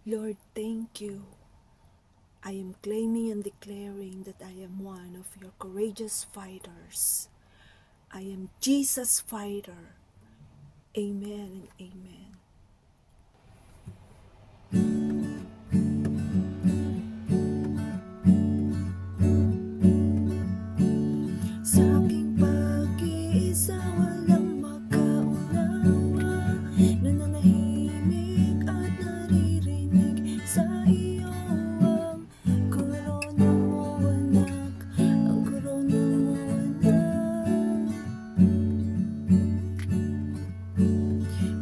Lord, thank you. I am claiming and declaring that I am one of your courageous fighters. I am Jesus' fighter. Amen and amen. Sa aking pag-iisa walang makaunawa, nananahimik at naririnig sa iyo ang korona mo anak, ang korona mo anak.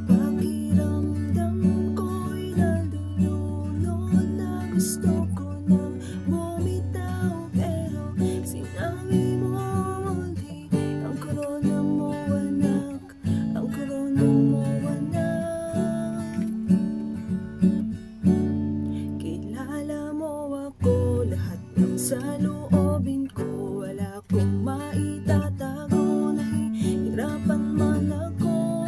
Pakiramdam ko'y nalulunod na gusto ko nang bumitaw, pero sinabi mo muli, ang korona mo anak, ang korona mo anak. Kilala mo ako, lahat ng saloobin ko, wala akong maitatago, nahihirapan man ako.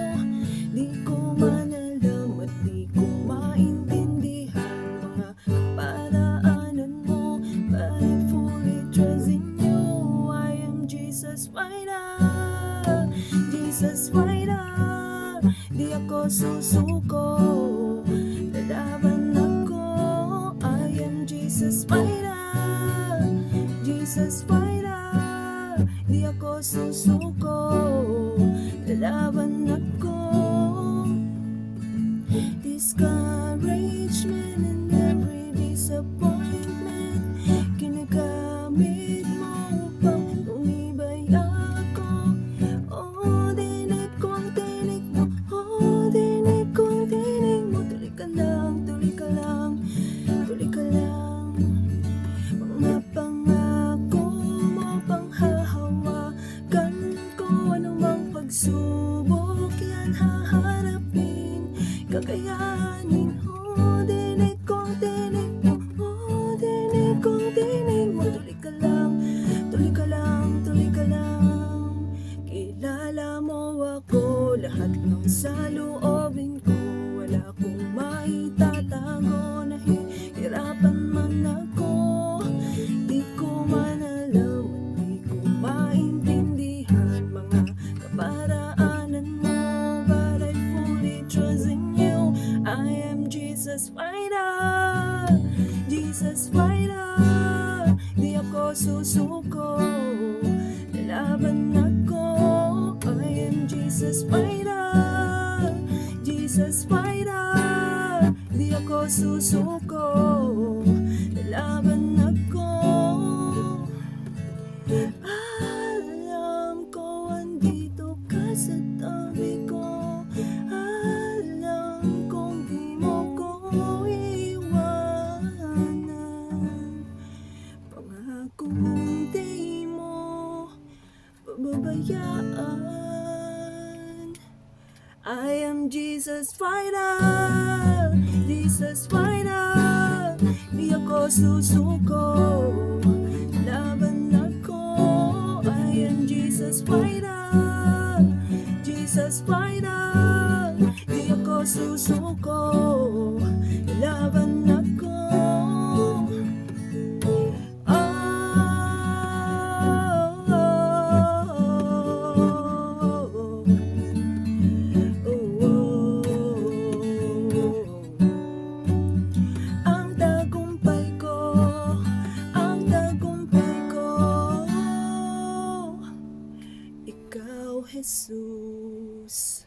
Di ko man alam at di ko maintindihan mga paraanan mo, but I fully trust in you. I am Jesus fighter, Jesus fighter. Di ako susuko, lalaban ako. I am Jesus fighter, Jesus fighter. Di ako susuko, lalaban ako. Discouragement and every disappointment, ginagamit mo upang tumibay ako. Oh, dinig ko ang tinig mo, oh, dinig ko ang tinig mo. Tuloy ka lang, tuloy ka lang, tuloy ka lang. Mga pangako mo panghahawakan ko, anumang pagsubok yan haharapin, kakayanin. Oh, dinig ko ang tinig mo, oh, dinig ko ang tinig mo. Tuloy ka lang, tuloy ka lang, tuloy ka lang. Kilala mo ako, lahat ng saloobin ko, wala akong maitatago, nahihirapan man ako. Di ko man alam at di ko maintindihan mga kaparaanan mo, but I fully trust in you. I am Jesus fighter, Jesus fighter. Di ako susuko, lalaban ako. I am Jesus fighter, Jesus fighter. Di ako susuko, lalaban ako. Alam ko andito ka sa tabi ko, alam kong di mo ko iwanan. Pangakong di mo pababayaan. I am Jesus fighter, Jesus fighter. Di ako susuko, laban ako. I am Jesus fighter, Jesus fighter. Di ako susuko, laban ako. Ang tagumpay ko, ang tagumpay ko, ikaw, Jesus.